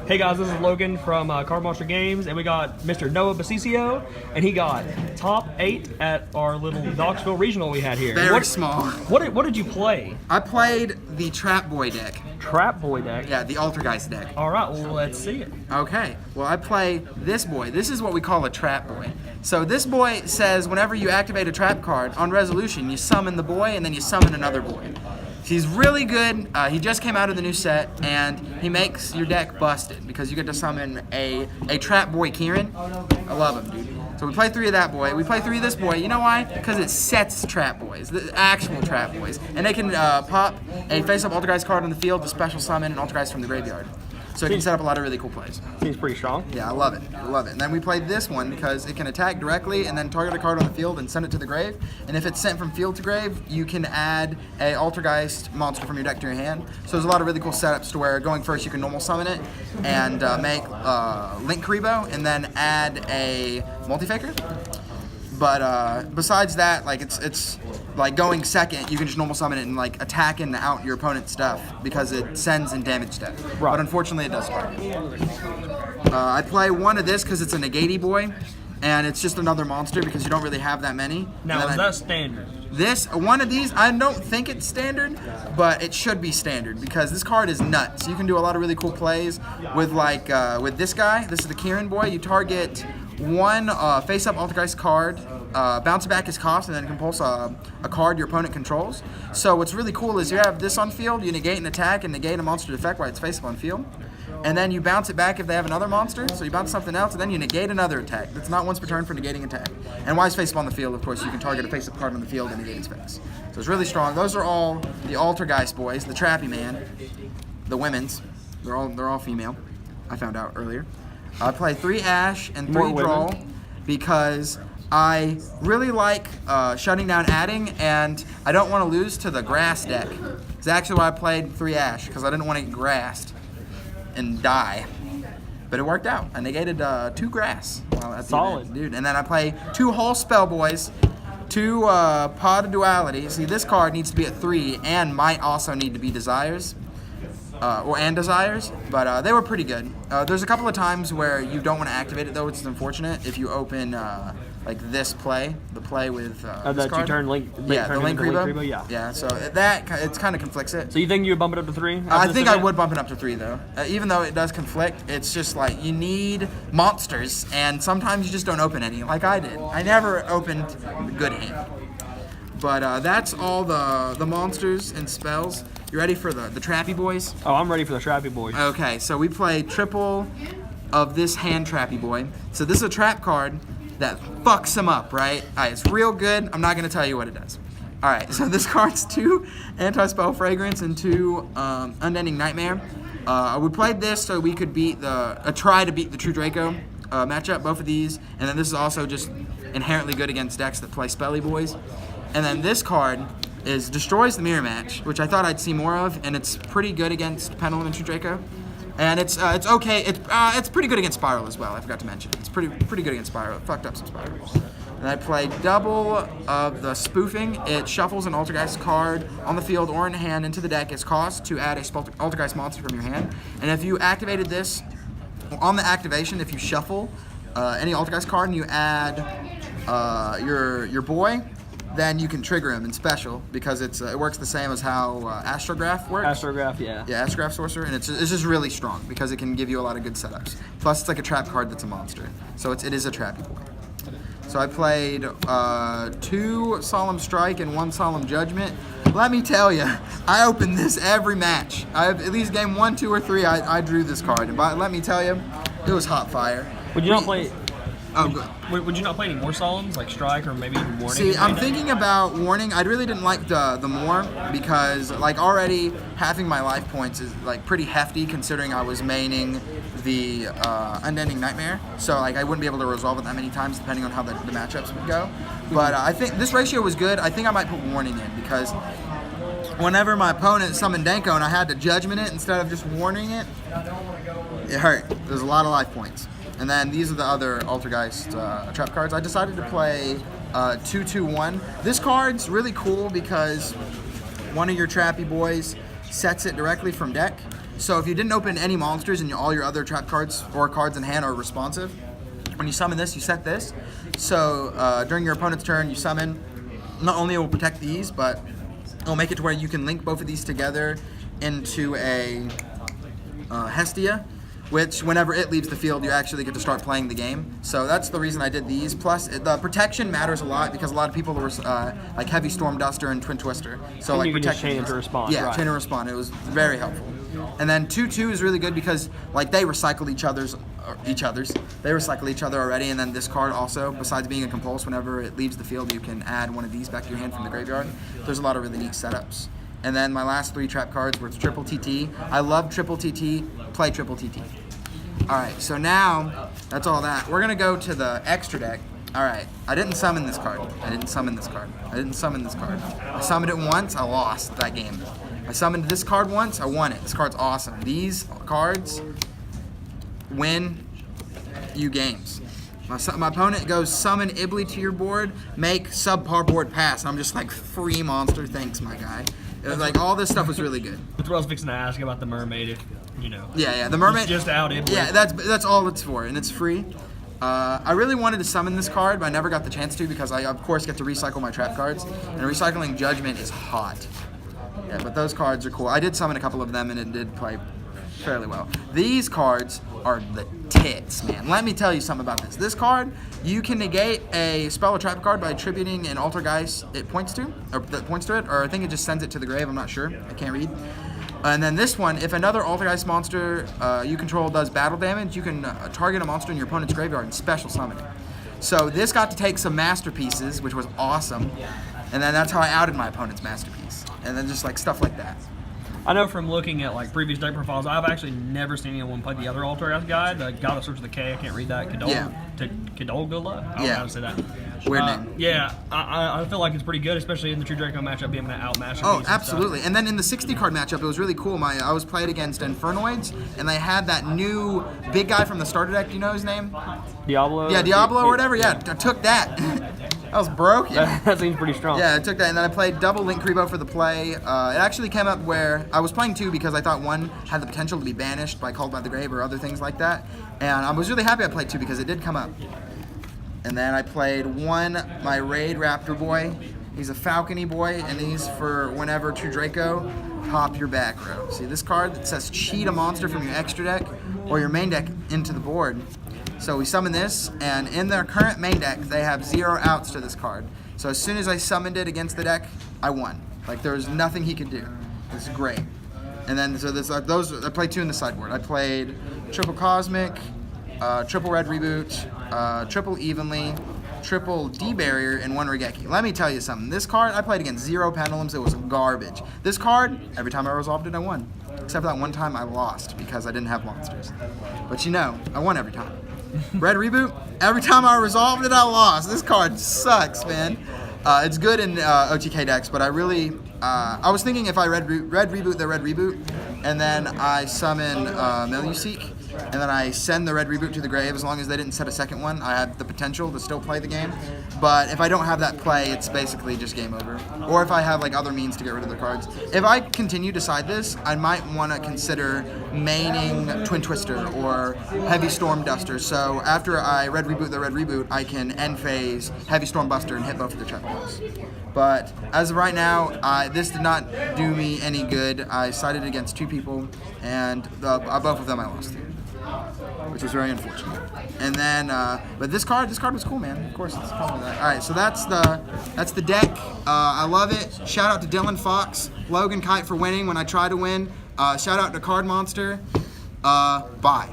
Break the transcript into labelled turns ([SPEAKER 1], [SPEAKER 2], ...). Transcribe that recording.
[SPEAKER 1] Hey guys, this is Logan from Card Monster Games, and we got Mr. Noah Bsiso, and he got top 8 at our little Knoxville regional we had here.
[SPEAKER 2] Very small.
[SPEAKER 1] What did you play?
[SPEAKER 2] I played the Trap Boy deck.
[SPEAKER 1] Trap Boy deck?
[SPEAKER 2] Yeah, the Altergeist deck.
[SPEAKER 1] All right, well, let's see it.
[SPEAKER 2] Okay, well, I play this boy. This is what we call a Trap Boy. So this boy says whenever you activate a trap card, on resolution, you summon the boy, and then you summon another boy. He's really good. He just came out of the new set, and he makes your deck busted because you get to summon a Trap Boy Kieran. I love him, dude. So we play 3 of that boy. We play 3 of this boy. You know why? Because it sets Trap Boys, the actual Trap Boys. And they can pop a face-up Altergeist card on the field to special summon an Altergeist from the graveyard. So it can set up a lot of really cool plays.
[SPEAKER 1] Seems pretty strong.
[SPEAKER 2] Yeah, I love it. I love it. And then we played this one because it can attack directly and then target a card on the field and send it to the grave. And if it's sent from field to grave, you can add a Altergeist monster from your deck to your hand. So there's a lot of really cool setups to where going first you can normal summon it and make Link Karibo and then add a Multi-Faker. But besides that, like it's like going second, you can just normal summon it and like attack and out your opponent's stuff because it sends and damage stuff. Right. But unfortunately, it does target. I play 1 of this because it's a Negati boy, and it's just another monster because you don't really have that many.
[SPEAKER 1] Now, is that standard?
[SPEAKER 2] One of these, I don't think it's standard, but it should be standard because this card is nuts. You can do a lot of really cool plays with like with this guy. This is the Kieran boy. You target 1 face-up Altergeist card, bounce it back his cost, and then compulse a card your opponent controls. So what's really cool is you have this on field, you negate an attack and negate a monster effect while it's face-up on field. And then you bounce it back if they have another monster, so you bounce something else, and then you negate another attack. That's not once per turn for negating attack. And while it's face-up on the field, of course, you can target a face-up card on the field and negate its face. So it's really strong. Those are all the Altergeist boys, the Trappy Man, the women's. They're all female, I found out earlier. I play 3 Ash and 3 Draw because I really like shutting down adding, and I don't want to lose to the grass deck. It's actually why I played 3 Ash, because I didn't want to get grassed and die. But it worked out. I negated 2 grass.
[SPEAKER 1] Solid.
[SPEAKER 2] Dude. And then I play 2 Hull Spell Boys, 2 Pod of Duality. See, this card needs to be at 3 and might also need to be Desires. Desires, but they were pretty good. There's a couple of times where you don't want to activate it, though, which is unfortunate. If you open like this play, the play with this card.
[SPEAKER 1] You turn Link Karibo?
[SPEAKER 2] Yeah, so it kind of conflicts it.
[SPEAKER 1] So you think you would bump it up to 3?
[SPEAKER 2] I think I would bump it up to 3, though. Even though it does conflict, it's just like you need monsters, and sometimes you just don't open any, like I did. I never opened good hand. But that's all the monsters and spells. You ready for the Trappy Boys?
[SPEAKER 1] Oh, I'm ready for the Trappy Boys.
[SPEAKER 2] Okay, so we play triple of this hand Trappy Boy. So this is a trap card that fucks him up, right? All right, it's real good. I'm not going to tell you what it does. All right, so this card's 2 Anti-Spell Fragrance and 2 Unending Nightmare. We played this so we could beat try to beat the True Draco matchup, both of these. And then this is also just inherently good against decks that play Spelly Boys. And then this card destroys the Mirror Match, which I thought I'd see more of, and it's pretty good against Pendulum and True Draco. And it's okay. It's pretty good against Spiral as well. I forgot to mention. It's pretty good against Spiral. It fucked up some Spirals. And I played double of the Spoofing. It shuffles an Altergeist card on the field or in hand into the deck. Its cost to add a Altergeist monster from your hand. And if you activated this, on the activation, if you shuffle any Altergeist card and you add your boy, then you can trigger him in special because it works the same as how Astrograph works.
[SPEAKER 1] Astrograph, yeah.
[SPEAKER 2] Yeah, Astrograph Sorcerer, and it's just really strong because it can give you a lot of good setups. Plus, it's like a trap card that's a monster, so it is a trappy boy. So I played 2 Solemn Strike and 1 Solemn Judgment. Let me tell you, I opened this every match. At least game 1, 2, or 3, I drew this card. But let me tell you, it was hot fire.
[SPEAKER 1] Would you not play?
[SPEAKER 2] Oh, good.
[SPEAKER 1] Would you not play any more Solemns, like Strike or maybe even Warning?
[SPEAKER 2] See, I'm thinking about Warning. I really didn't like the more because like already having my life points is like pretty hefty considering I was maining the Unending Nightmare. So like I wouldn't be able to resolve it that many times depending on how the matchups would go. But I think this ratio was good. I think I might put Warning in because whenever my opponent summoned Danko and I had to Judgment it instead of just Warning it, it hurt. There's a lot of life points. And then these are the other Altergeist trap cards. I decided to play 2-2-1. This card's really cool because one of your Trappy Boys sets it directly from deck. So if you didn't open any monsters and all your other trap cards or cards in hand are responsive, when you summon this, you set this. So during your opponent's turn, you summon. Not only it will protect these, but it'll make it to where you can link both of these together into a Hestia, which whenever it leaves the field, you actually get to start playing the game. So that's the reason I did these. Plus, the protection matters a lot because a lot of people were like Heavy Storm Duster and Twin Twister. So
[SPEAKER 1] and
[SPEAKER 2] like
[SPEAKER 1] you can just
[SPEAKER 2] protecting
[SPEAKER 1] chain to respond.
[SPEAKER 2] Yeah,
[SPEAKER 1] right.
[SPEAKER 2] chain to respond. It was very helpful. And then 2/2 is really good because like they recycle each other's. They recycle each other already, and then this card also, besides being a compulse, whenever it leaves the field, you can add one of these back to your hand from the graveyard. There's a lot of really neat setups. And then my last 3 trap cards were triple TT. I love triple TT. Play triple TT. All right, so now that's all that. We're gonna go to the extra deck. All right, I didn't summon this card. I didn't summon this card. I summoned it once. I lost that game. I summoned this card once. I won it. This card's awesome. These cards win you games. My opponent goes summon Ibly to your board, make subpar board pass. And I'm just like, free monster, thanks my guy. It was like all this stuff was really good.
[SPEAKER 1] That's what I was fixing to ask about the mermaid, if you know.
[SPEAKER 2] Yeah, the mermaid.
[SPEAKER 1] Just out Ibly.
[SPEAKER 2] Yeah, that's all it's for, and it's free. I really wanted to summon this card, but I never got the chance to because I of course get to recycle my trap cards, and recycling Judgment is hot. Yeah, but those cards are cool. I did summon a couple of them, and it did play fairly well. These cards are the tits, man. Let me tell you something about this. This card, you can negate a spell or trap card by attributing an Altergeist it points to, or that points to it, or I think it just sends it to the grave. I'm not sure. I can't read. And then this one, if another Altergeist monster you control does battle damage, you can target a monster in your opponent's graveyard and special summon it. So this got to take some masterpieces, which was awesome. And then that's how I outed my opponent's masterpiece. And then just like stuff like that.
[SPEAKER 1] I know from looking at like previous deck profiles, I've actually never seen anyone play the other Altergeist guide, the God of Search of the K. I can't read that. Kadolgula? I don't know how to say that.
[SPEAKER 2] Weird name.
[SPEAKER 1] Yeah, I feel like it's pretty good, especially in the True Draco matchup, being able to outmatch.
[SPEAKER 2] Oh, absolutely. And then in the 60 card matchup, it was really cool. I was played against Infernoids, and they had that new big guy from the starter deck. Do you know his name?
[SPEAKER 1] Diablo?
[SPEAKER 2] Yeah, Diablo or whatever. Yeah, I took that. That was broken.
[SPEAKER 1] That seems pretty strong.
[SPEAKER 2] Yeah, I took that, and then I played double Link Rebo for the play. It actually came up where I was playing 2 because I thought 1 had the potential to be banished by Called by the Grave or other things like that. And I was really happy I played 2 because it did come up. And then I played 1, my Raid Raptor boy. He's a Falcony boy, and he's for whenever True Draco, pop your back row. See this card that says cheat a monster from your extra deck or your main deck into the board. So we summon this, and in their current main deck, they have 0 outs to this card. So as soon as I summoned it against the deck, I won. Like there was nothing he could do. It's great. And then so this, those I played 2 in the sideboard. I played triple Cosmic, triple Red Reboot, triple Evenly, triple D-Barrier, and 1 Regeki. Let me tell you something. This card, I played against 0 Pendulums. It was garbage. This card, every time I resolved it, I won. Except for that one time I lost because I didn't have monsters. But you know, I won every time. Red Reboot, every time I resolved it, I lost. This card sucks, man. It's good in OTK decks, but I really, I was thinking if I Red Reboot the Red Reboot, and then I summon Meluseek, and then I send the Red Reboot to the grave, as long as they didn't set a second one, I have the potential to still play the game. But if I don't have that play, it's basically just game over. Or if I have like other means to get rid of the cards. If I continue to side this, I might want to consider maining Twin Twister or Heavy Storm Duster. So after I Red Reboot the Red Reboot, I can end phase Heavy Storm Buster and hit both of the trap cards. But as of right now, this did not do me any good. I sided against 2 people, and both of them I lost to, which was very unfortunate. And then, but this card was cool, man. Of course, it's cool. All right, so that's the deck. I love it. Shout out to Dylan Fox, Logan Kite for winning when I tried to win. Shout out to Card Monster. Bye.